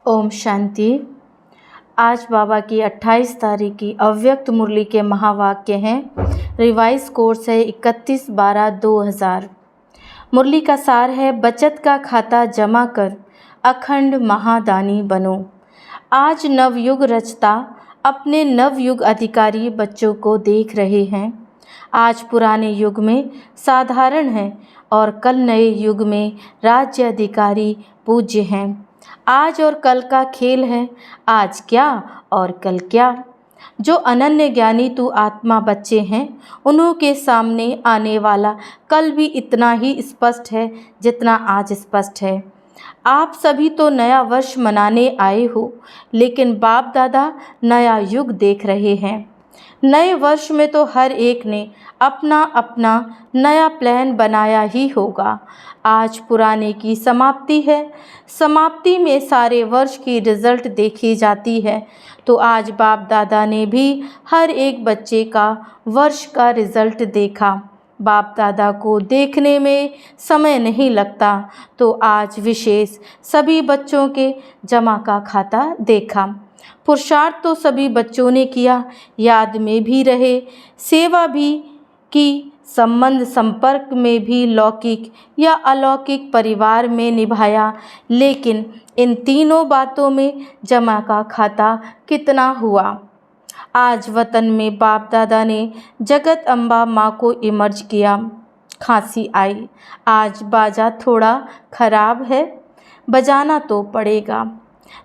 ओम शांति। आज बाबा की 28 तारीख की अव्यक्त मुरली के महावाक्य हैं। रिवाइज कोर्स है 31/12/2000। मुरली का सार है, बचत का खाता जमा कर अखंड महादानी बनो। आज नवयुग रचता अपने नवयुग अधिकारी बच्चों को देख रहे हैं। आज पुराने युग में साधारण है और कल नए युग में राज्य अधिकारी पूज्य हैं। आज और कल का खेल है, आज क्या और कल क्या। जो अनन्य ज्ञानी तू आत्मा बच्चे हैं, उन्हों के सामने आने वाला कल भी इतना ही स्पष्ट है जितना आज स्पष्ट है। आप सभी तो नया वर्ष मनाने आए हो, लेकिन बाप दादा नया युग देख रहे हैं। नए वर्ष में तो हर एक ने अपना अपना नया प्लान बनाया ही होगा। आज पुराने की समाप्ति है, समाप्ति में सारे वर्ष की रिज़ल्ट देखी जाती है। तो आज बाप दादा ने भी हर एक बच्चे का वर्ष का रिज़ल्ट देखा। बाप दादा को देखने में समय नहीं लगता, तो आज विशेष सभी बच्चों के जमा का खाता देखा। पुरुषार्थ तो सभी बच्चों ने किया, याद में भी रहे, सेवा भी की, संबंध संपर्क में भी लौकिक या अलौकिक परिवार में निभाया। लेकिन इन तीनों बातों में जमा का खाता कितना हुआ? आज वतन में बाप दादा ने जगत अम्बा माँ को इमर्ज किया। खांसी आई, आज बाजा थोड़ा खराब है, बजाना तो पड़ेगा।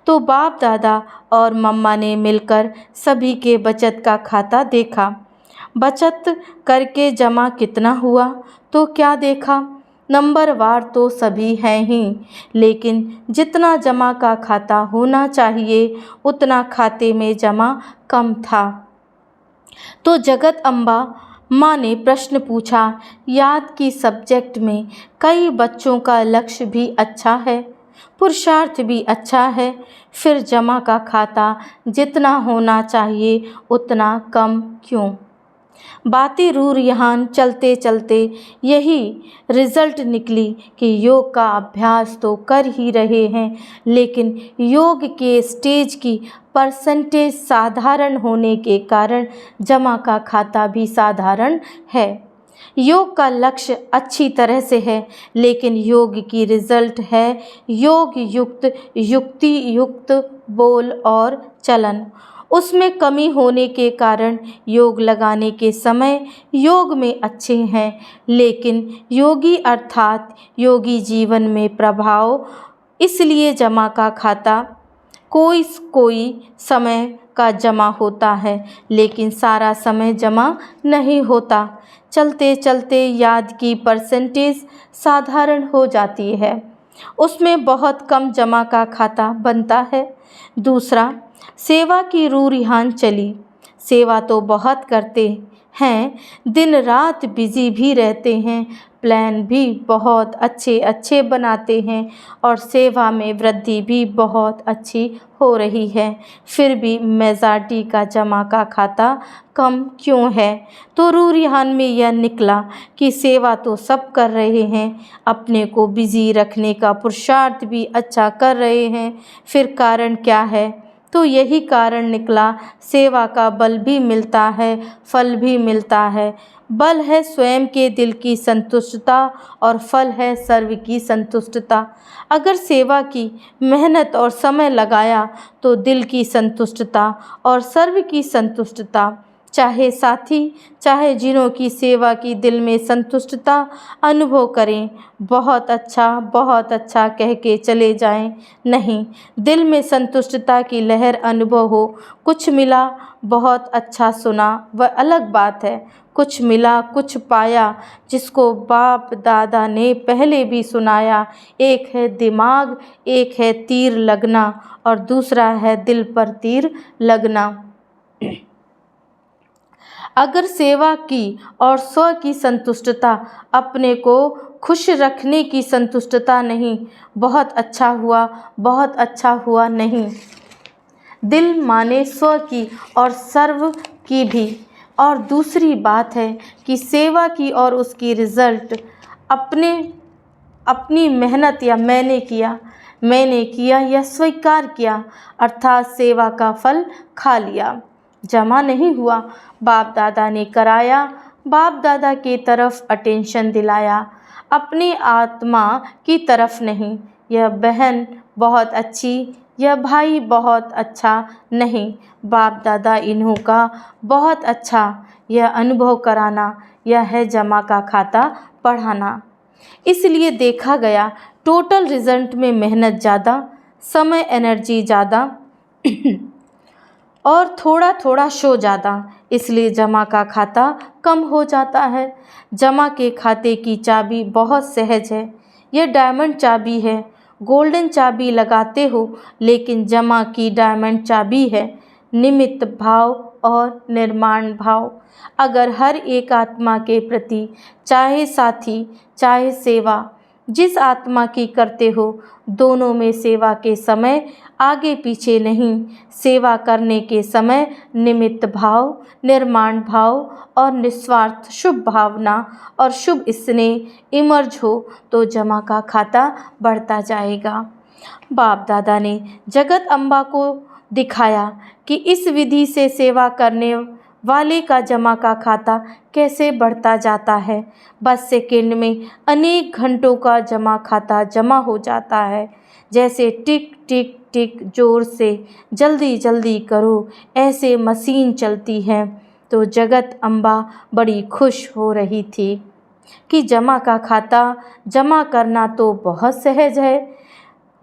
तो बाप दादा और मम्मा ने मिलकर सभी के बचत का खाता देखा। बचत करके जमा कितना हुआ तो क्या देखा? नंबरवार तो सभी हैं ही, लेकिन जितना जमा का खाता होना चाहिए उतना खाते में जमा कम था। तो जगत अम्बा माँ ने प्रश्न पूछा, याद की सब्जेक्ट में कई बच्चों का लक्ष्य भी अच्छा है, पुरुषार्थ भी अच्छा है, फिर जमा का खाता जितना होना चाहिए उतना कम क्यों? बातें रूर यहाँ चलते चलते यही रिज़ल्ट निकली कि योग का अभ्यास तो कर ही रहे हैं, लेकिन योग के स्टेज की परसेंटेज साधारण होने के कारण जमा का खाता भी साधारण है। योग का लक्ष्य अच्छी तरह से है, लेकिन योग की रिज़ल्ट है योग युक्त, युक्ति युक्त बोल और चलन। उसमें कमी होने के कारण योग लगाने के समय योग में अच्छे हैं, लेकिन योगी अर्थात योगी जीवन में प्रभाव, इसलिए जमा का खाता कोई समय का जमा होता है, लेकिन सारा समय जमा नहीं होता। चलते चलते याद की परसेंटेज साधारण हो जाती है, उसमें बहुत कम जमा का खाता बनता है। दूसरा, सेवा की रूह रिहान चली। सेवा तो बहुत करते हैं, दिन रात बिजी भी रहते हैं, प्लान भी बहुत अच्छे अच्छे बनाते हैं और सेवा में वृद्धि भी बहुत अच्छी हो रही है, फिर भी मेजॉरिटी का जमा का खाता कम क्यों है? तो रूह रिहान में यह निकला कि सेवा तो सब कर रहे हैं, अपने को बिजी रखने का पुरुषार्थ भी अच्छा कर रहे हैं, फिर कारण क्या है? तो यही कारण निकला, सेवा का बल भी मिलता है, फल भी मिलता है। बल है स्वयं के दिल की संतुष्टता और फल है सर्व की संतुष्टता। अगर सेवा की मेहनत और समय लगाया तो दिल की संतुष्टता और सर्व की संतुष्टता, चाहे साथी चाहे जिन्हों की सेवा की दिल में संतुष्टता अनुभव करें, बहुत अच्छा कह के चले जाएं, नहीं, दिल में संतुष्टता की लहर अनुभव हो। कुछ मिला, बहुत अच्छा सुना, वह अलग बात है, कुछ मिला कुछ पाया, जिसको बाप दादा ने पहले भी सुनाया। एक है दिमाग, एक है तीर लगना और दूसरा है दिल पर तीर लगना। अगर सेवा की और स्व की संतुष्टता, अपने को खुश रखने की संतुष्टता नहीं, बहुत अच्छा हुआ नहीं, दिल माने स्व की और सर्व की भी। और दूसरी बात है कि सेवा की और उसकी रिज़ल्ट अपनी मेहनत या मैंने किया, मैंने किया या स्वीकार किया, अर्थात सेवा का फल खा लिया। जमा नहीं हुआ, बाप दादा ने कराया, बाप दादा की तरफ अटेंशन दिलाया, अपनी आत्मा की तरफ नहीं। यह बहन बहुत अच्छी, यह भाई बहुत अच्छा नहीं, बाप दादा इन्हों का बहुत अच्छा, यह अनुभव कराना, यह है जमा का खाता पढ़ाना। इसलिए देखा गया टोटल रिजल्ट में मेहनत ज़्यादा, समय एनर्जी ज़्यादा और थोड़ा थोड़ा शो ज़्यादा, इसलिए जमा का खाता कम हो जाता है। जमा के खाते की चाबी बहुत सहज है, यह डायमंड चाबी है। गोल्डन चाबी लगाते हो, लेकिन जमा की डायमंड चाबी है निमित्त भाव और निर्माण भाव। अगर हर एक आत्मा के प्रति, चाहे साथी चाहे सेवा, जिस आत्मा की करते हो, दोनों में सेवा के समय आगे पीछे नहीं, सेवा करने के समय निमित्त भाव, निर्माण भाव और निस्वार्थ शुभ भावना और शुभ स्नेह इमर्ज हो तो जमा का खाता बढ़ता जाएगा। बाप दादा ने जगत अम्बा को दिखाया कि इस विधि से सेवा करने वाले का जमा का खाता कैसे बढ़ता जाता है। बस सेकंड में अनेक घंटों का जमा खाता जमा हो जाता है। जैसे टिक टिक टिक जोर से जल्दी जल्दी करो, ऐसे मशीन चलती है। तो जगत अम्बा बड़ी खुश हो रही थी कि जमा का खाता जमा करना तो बहुत सहज है।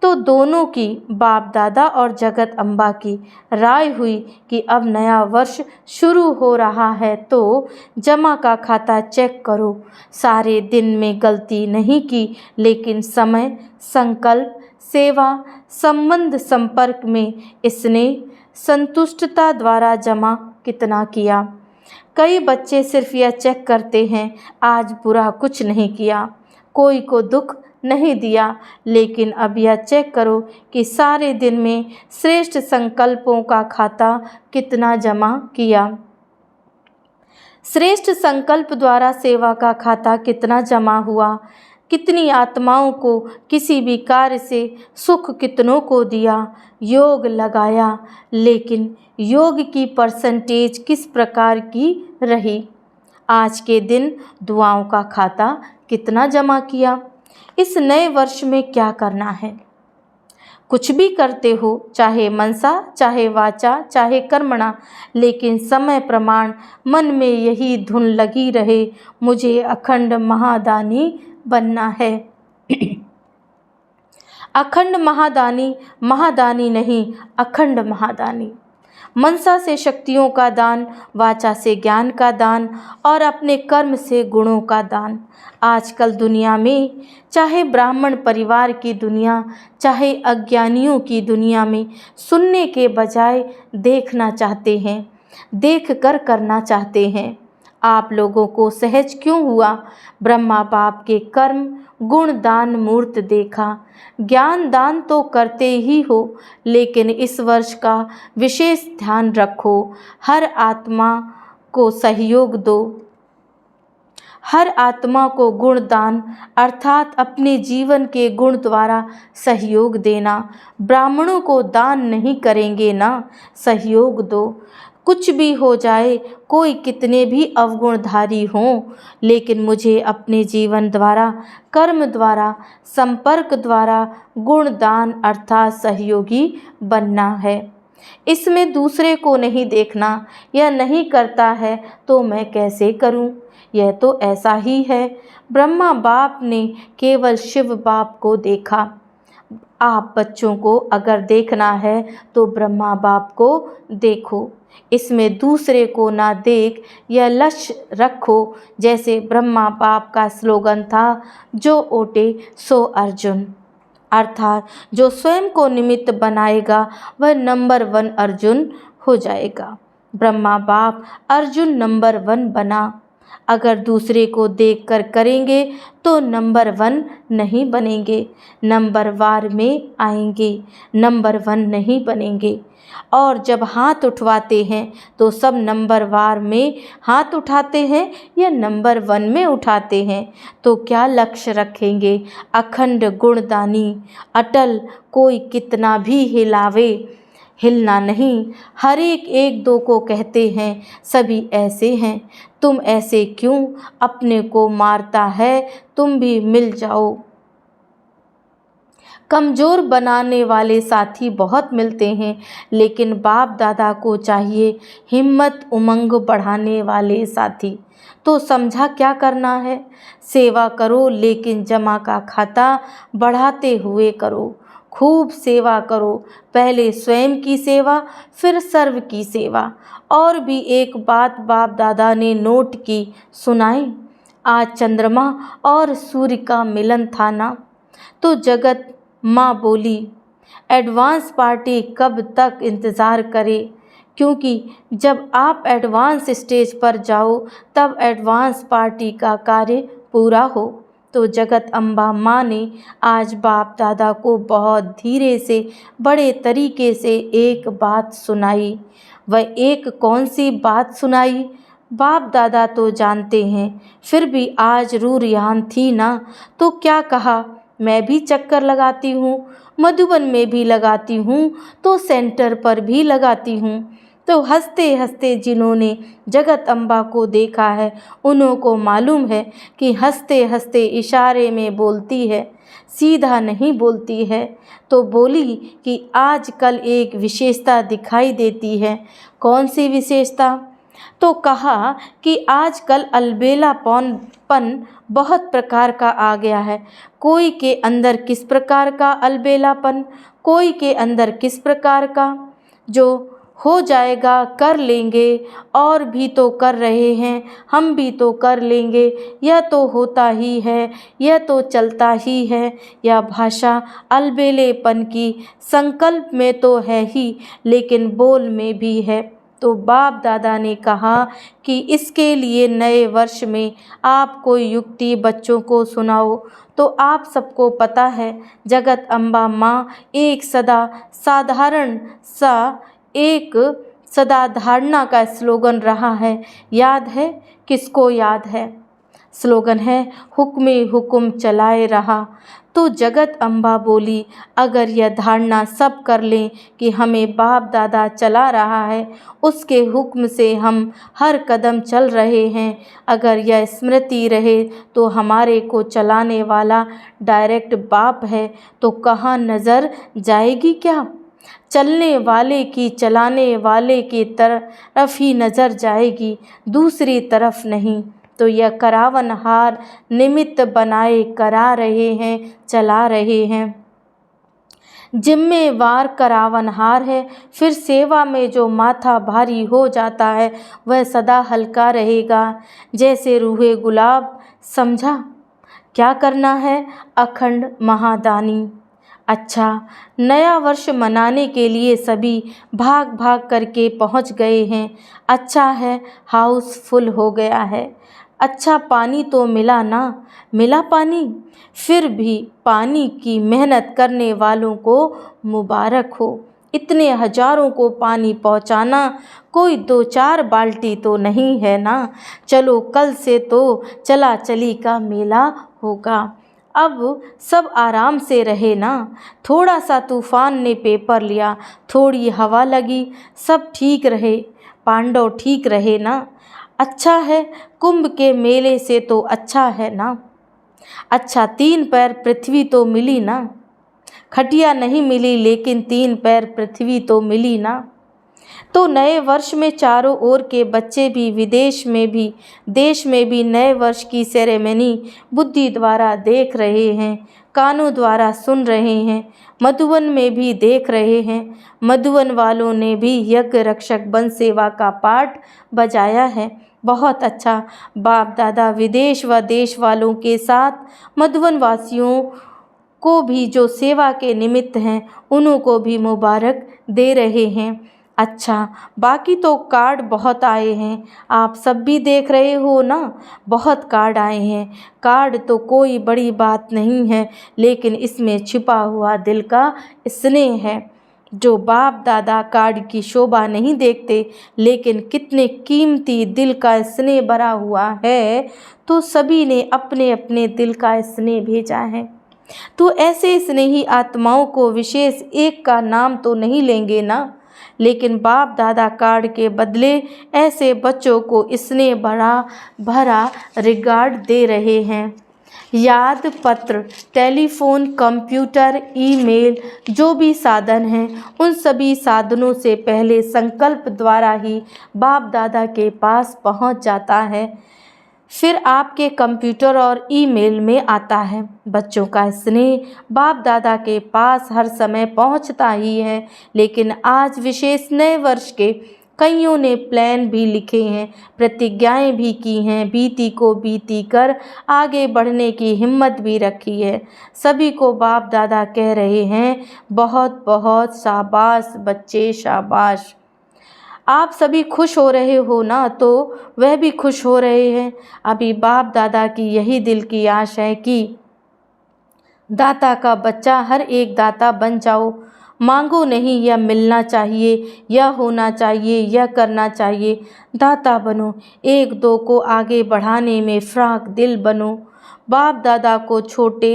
तो दोनों की, बाप दादा और जगत अम्बा की राय हुई कि अब नया वर्ष शुरू हो रहा है तो जमा का खाता चेक करो। सारे दिन में गलती नहीं की, लेकिन समय, संकल्प, सेवा, संबंध, संपर्क में स्नेह, संतुष्टता द्वारा जमा कितना किया। कई बच्चे सिर्फ यह चेक करते हैं, आज बुरा कुछ नहीं किया, कोई को दुख नहीं दिया, लेकिन अब यह चेक करो कि सारे दिन में श्रेष्ठ संकल्पों का खाता कितना जमा किया। श्रेष्ठ संकल्प द्वारा सेवा का खाता कितना जमा हुआ। कितनी आत्माओं को किसी भी कार्य से सुख कितनों को दिया। योग लगाया, लेकिन योग की परसेंटेज किस प्रकार की रही। आज के दिन दुआओं का खाता कितना जमा किया। इस नए वर्ष में क्या करना है। कुछ भी करते हो, चाहे मनसा, चाहे वाचा, चाहे कर्मणा, लेकिन समय प्रमाण मन में यही धुन लगी रहे, मुझे अखंड महादानी बनना है। अखंड महादानी, महादानी नहीं, अखंड महादानी। मनसा से शक्तियों का दान, वाचा से ज्ञान का दान और अपने कर्म से गुणों का दान। आजकल दुनिया में, चाहे ब्राह्मण परिवार की दुनिया, चाहे अज्ञानियों की दुनिया में, सुनने के बजाय देखना चाहते हैं, देख कर करना चाहते हैं। आप लोगों को सहज क्यों हुआ। ब्रह्मा बाप के कर्म गुण दान मूर्त देखा। ज्ञान दान तो करते ही हो, लेकिन इस वर्ष का विशेष ध्यान रखो, हर आत्मा को सहयोग दो। हर आत्मा को गुण दान अर्थात अपने जीवन के गुण द्वारा सहयोग देना। ब्राह्मणों को दान नहीं करेंगे ना, सहयोग दो। कुछ भी हो जाए, कोई कितने भी अवगुणधारी हों, लेकिन मुझे अपने जीवन द्वारा, कर्म द्वारा, संपर्क द्वारा गुण दान अर्थात सहयोगी बनना है। इसमें दूसरे को नहीं देखना। यह नहीं करता है तो मैं कैसे करूं। यह तो ऐसा ही है। ब्रह्मा बाप ने केवल शिव बाप को देखा। आप बच्चों को अगर देखना है तो ब्रह्मा बाप को देखो, इसमें दूसरे को ना देख, यह लक्ष्य रखो। जैसे ब्रह्मा बाप का स्लोगन था, जो ओटे सो अर्जुन, अर्थात जो स्वयं को निमित्त बनाएगा वह नंबर 1 अर्जुन हो जाएगा। ब्रह्मा बाप अर्जुन नंबर 1 बना। अगर दूसरे को देखकर करेंगे तो नंबर 1 नहीं बनेंगे, नंबर वार में आएंगे, नंबर 1 नहीं बनेंगे। और जब हाथ उठवाते हैं तो सब नंबर वार में हाथ उठाते हैं या नंबर 1 में उठाते हैं? तो क्या लक्ष्य रखेंगे? अखंड गुणदानी अटल, कोई कितना भी हिलावे हिलना नहीं। हर एक एक दो को कहते हैं सभी ऐसे हैं। तुम ऐसे क्यों? अपने को मारता है, तुम भी मिल जाओ। कमज़ोर बनाने वाले साथी बहुत मिलते हैं, लेकिन बाप दादा को चाहिए हिम्मत उमंग बढ़ाने वाले साथी। तो समझा क्या करना है? सेवा करो, लेकिन जमा का खाता बढ़ाते हुए करो। खूब सेवा करो, पहले स्वयं की सेवा, फिर सर्व की सेवा। और भी एक बात बाप दादा ने नोट की, सुनाई। आज चंद्रमा और सूर्य का मिलन था ना, तो जगत माँ बोली एडवांस पार्टी कब तक इंतज़ार करे, क्योंकि जब आप एडवांस स्टेज पर जाओ तब एडवांस पार्टी का कार्य पूरा हो। तो जगत अम्बा माँ ने आज बाप दादा को बहुत धीरे से बड़े तरीके से एक बात सुनाई। वह एक कौन सी बात सुनाई? बाप दादा तो जानते हैं, फिर भी आज रूरियान थी ना, तो क्या कहा, मैं भी चक्कर लगाती हूँ, मधुबन में भी लगाती हूँ, तो सेंटर पर भी लगाती हूँ। तो हंसते हंसते जिन्होंने जगत अम्बा को देखा है उन्हों को मालूम है कि हंसते हंसते इशारे में बोलती है, सीधा नहीं बोलती है। तो बोली कि आजकल एक विशेषता दिखाई देती है। कौन सी विशेषता? तो कहा कि आजकल अलबेलापन बहुत प्रकार का आ गया है। कोई के अंदर किस प्रकार का अलबेलापन, कोई के अंदर किस प्रकार का, जो हो जाएगा कर लेंगे, और भी तो कर रहे हैं, हम भी तो कर लेंगे, यह तो होता ही है, यह तो चलता ही है। यह भाषा अलबेलेपन की संकल्प में तो है ही, लेकिन बोल में भी है। तो बाप दादा ने कहा कि इसके लिए नए वर्ष में आप कोई युक्ति बच्चों को सुनाओ। तो आप सबको पता है जगत अम्बा माँ एक सदा धारणा का स्लोगन रहा है। याद है? किसको याद है? स्लोगन है हुक्मे हुक्म चलाए रहा। तो जगत अम्बा बोली अगर यह धारणा सब कर लें कि हमें बाप दादा चला रहा है, उसके हुक्म से हम हर कदम चल रहे हैं, अगर यह स्मृति रहे तो हमारे को चलाने वाला डायरेक्ट बाप है, तो कहाँ नज़र जाएगी क्या? चलने वाले की चलाने वाले की तरफ ही नज़र जाएगी, दूसरी तरफ नहीं। तो यह करावनहार निमित्त बनाए करा रहे हैं, चला रहे हैं। जिम्मेवार करावनहार है। फिर सेवा में जो माथा भारी हो जाता है वह सदा हल्का रहेगा, जैसे रूहे गुलाब। समझा क्या करना है? अखंड महादानी। अच्छा, नया वर्ष मनाने के लिए सभी भाग भाग करके पहुंच गए हैं। अच्छा है, हाउस फुल हो गया है। अच्छा, पानी तो मिला ना? मिला पानी? फिर भी पानी की मेहनत करने वालों को मुबारक हो। इतने हजारों को पानी पहुंचाना कोई 2-4 बाल्टी तो नहीं है ना। चलो कल से तो चला चली का मेला होगा। अब सब आराम से रहे ना। थोड़ा सा तूफान ने पेपर लिया, थोड़ी हवा लगी, सब ठीक रहे। पांडव ठीक रहे ना। अच्छा है, कुंभ के मेले से तो अच्छा है ना। अच्छा, 3 पैर पृथ्वी तो मिली ना। खटिया नहीं मिली, लेकिन 3 पैर पृथ्वी तो मिली ना। तो नए वर्ष में चारों ओर के बच्चे भी, विदेश में भी, देश में भी नए वर्ष की सेरेमनी बुद्धि द्वारा देख रहे हैं, कानों द्वारा सुन रहे हैं। मधुबन में भी देख रहे हैं। मधुबन वालों ने भी यज्ञ रक्षक बन सेवा का पाठ बजाया है। बहुत अच्छा। बाप दादा विदेश व देश वालों के साथ मधुबन वासियों को भी जो सेवा के निमित्त हैं, उन्हों को भी मुबारक दे रहे हैं। अच्छा, बाकी तो कार्ड बहुत आए हैं, आप सब भी देख रहे हो ना, बहुत कार्ड आए हैं। कार्ड तो कोई बड़ी बात नहीं है, लेकिन इसमें छिपा हुआ दिल का स्नेह है। जो बाप दादा कार्ड की शोभा नहीं देखते, लेकिन कितने कीमती दिल का स्नेह भरा हुआ है, तो सभी ने अपने अपने दिल का स्नेह भेजा है। तो ऐसे स्नेही आत्माओं को विशेष एक का नाम तो नहीं लेंगे ना, लेकिन बाप दादा कार्ड के बदले ऐसे बच्चों को स्नेह भरा भरा रिगार्ड दे रहे हैं। याद पत्र, टेलीफोन, कंप्यूटर, ईमेल, जो भी साधन हैं, उन सभी साधनों से पहले संकल्प द्वारा ही बाप दादा के पास पहुंच जाता है, फिर आपके कंप्यूटर और ईमेल में आता है। बच्चों का स्नेह बाप दादा के पास हर समय पहुंचता ही है, लेकिन आज विशेष नए वर्ष के कईयों ने प्लान भी लिखे हैं, प्रतिज्ञाएं भी की हैं, बीती को बीती कर आगे बढ़ने की हिम्मत भी रखी है। सभी को बाप दादा कह रहे हैं, बहुत बहुत शाबाश बच्चे, शाबाश। आप सभी खुश हो रहे हो ना, तो वह भी खुश हो रहे हैं। अभी बाप दादा की यही दिल की आश है कि दाता का बच्चा हर एक दाता बन जाओ। मांगो नहीं, यह मिलना चाहिए, यह होना चाहिए, यह करना चाहिए। दाता बनो, एक दो को आगे बढ़ाने में फ्राक दिल बनो। बाप दादा को छोटे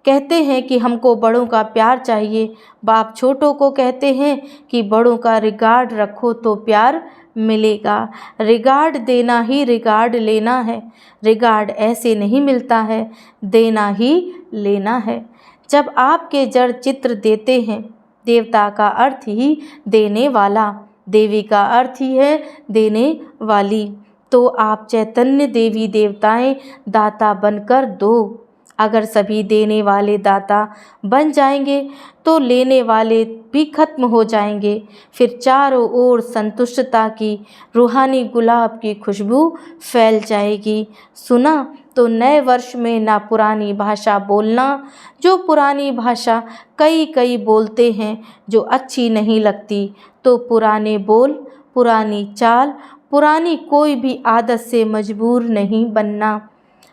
कहते हैं कि हमको बड़ों का प्यार चाहिए, बाप छोटों को कहते हैं कि बड़ों का रिगार्ड रखो तो प्यार मिलेगा। रिगार्ड देना ही रिगार्ड लेना है, रिगार्ड ऐसे नहीं मिलता है, देना ही लेना है। जब आपके जड़ चित्र देते हैं, देवता का अर्थ ही देने वाला, देवी का अर्थ ही है देने वाली, तो आप चैतन्य देवी देवताएं दाता बनकर दो। अगर सभी देने वाले दाता बन जाएंगे तो लेने वाले भी खत्म हो जाएंगे। फिर चारों ओर संतुष्टता की रूहानी गुलाब की खुशबू फैल जाएगी। सुना तो नए वर्ष में ना पुरानी भाषा बोलना, जो पुरानी भाषा कई कई बोलते हैं जो अच्छी नहीं लगती, तो पुराने बोल, पुरानी चाल, पुरानी कोई भी आदत से मजबूर नहीं बनना।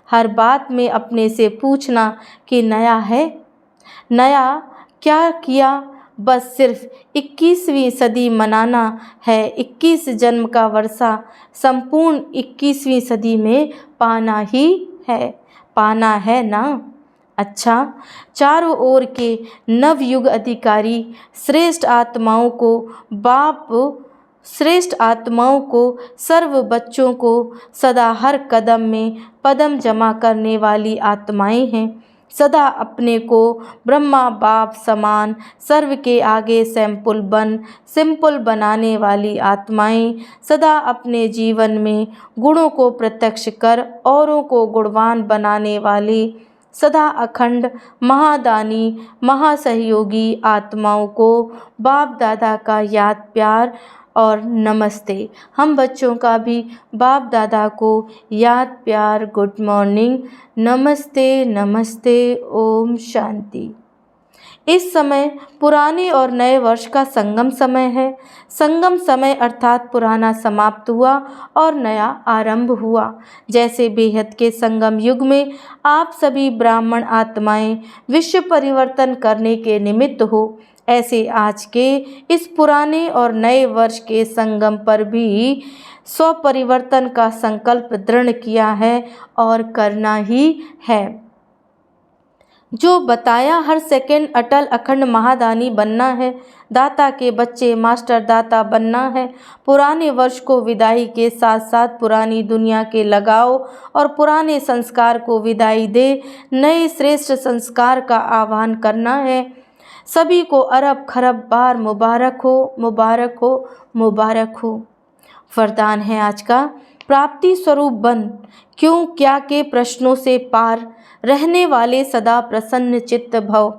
हर बात में अपने से पूछना कि नया है, नया क्या किया, बस सिर्फ 21वीं सदी मनाना है। 21 जन्म का वर्षा संपूर्ण 21वीं सदी में पाना ही है, पाना है ना। अच्छा, चारों ओर के नवयुग अधिकारी श्रेष्ठ आत्माओं को बाप, श्रेष्ठ आत्माओं को, सर्व बच्चों को सदा हर कदम में पदम जमा करने वाली आत्माएं हैं। सदा अपने को ब्रह्मा बाप समान सर्व के आगे सिंपल बनाने वाली आत्माएं, सदा अपने जीवन में गुणों को प्रत्यक्ष कर औरों को गुणवान बनाने वाली, सदा अखंड महादानी महासहयोगी आत्माओं को बाप दादा का याद प्यार और नमस्ते। हम बच्चों का भी बाप दादा को याद प्यार, गुड मॉर्निंग, नमस्ते नमस्ते, ओम शांति। इस समय पुराने और नए वर्ष का संगम समय है। संगम समय अर्थात पुराना समाप्त हुआ और नया आरंभ हुआ। जैसे बेहद के संगम युग में आप सभी ब्राह्मण आत्माएं विश्व परिवर्तन करने के निमित्त हो, ऐसे आज के इस पुराने और नए वर्ष के संगम पर भी स्वपरिवर्तन का संकल्प दृढ़ किया है और करना ही है। जो बताया हर सेकंड अटल अखंड महादानी बनना है, दाता के बच्चे मास्टर दाता बनना है। पुराने वर्ष को विदाई के साथ साथ पुरानी दुनिया के लगाओ और पुराने संस्कार को विदाई दे नए श्रेष्ठ संस्कार का आह्वान करना है। सभी को अरब खरब बार मुबारक हो, मुबारक हो, मुबारक हो। वरदान है आज का, प्राप्ति स्वरूप बन, क्यों क्या के प्रश्नों से पार रहने वाले सदा प्रसन्न चित्त भव।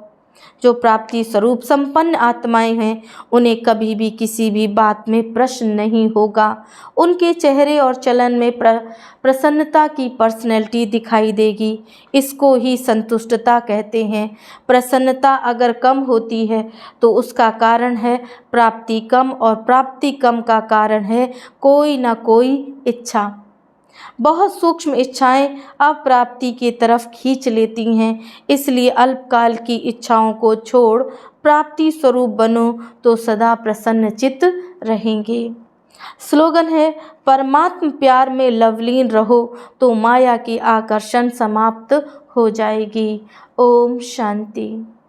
जो प्राप्ति स्वरूप संपन्न आत्माएं हैं, उन्हें कभी भी किसी भी बात में प्रश्न नहीं होगा। उनके चेहरे और चलन में प्रसन्नता की पर्सनैलिटी दिखाई देगी। इसको ही संतुष्टता कहते हैं। प्रसन्नता अगर कम होती है तो उसका कारण है प्राप्ति कम, और प्राप्ति कम का कारण है कोई ना कोई इच्छा। बहुत सूक्ष्म इच्छाएं अप्राप्ति की तरफ खींच लेती हैं। इसलिए अल्पकाल की इच्छाओं को छोड़ प्राप्ति स्वरूप बनो तो सदा प्रसन्न चित्त रहेंगे। स्लोगन है, परमात्म प्यार में लवलीन रहो तो माया की आकर्षण समाप्त हो जाएगी। ओम शांति।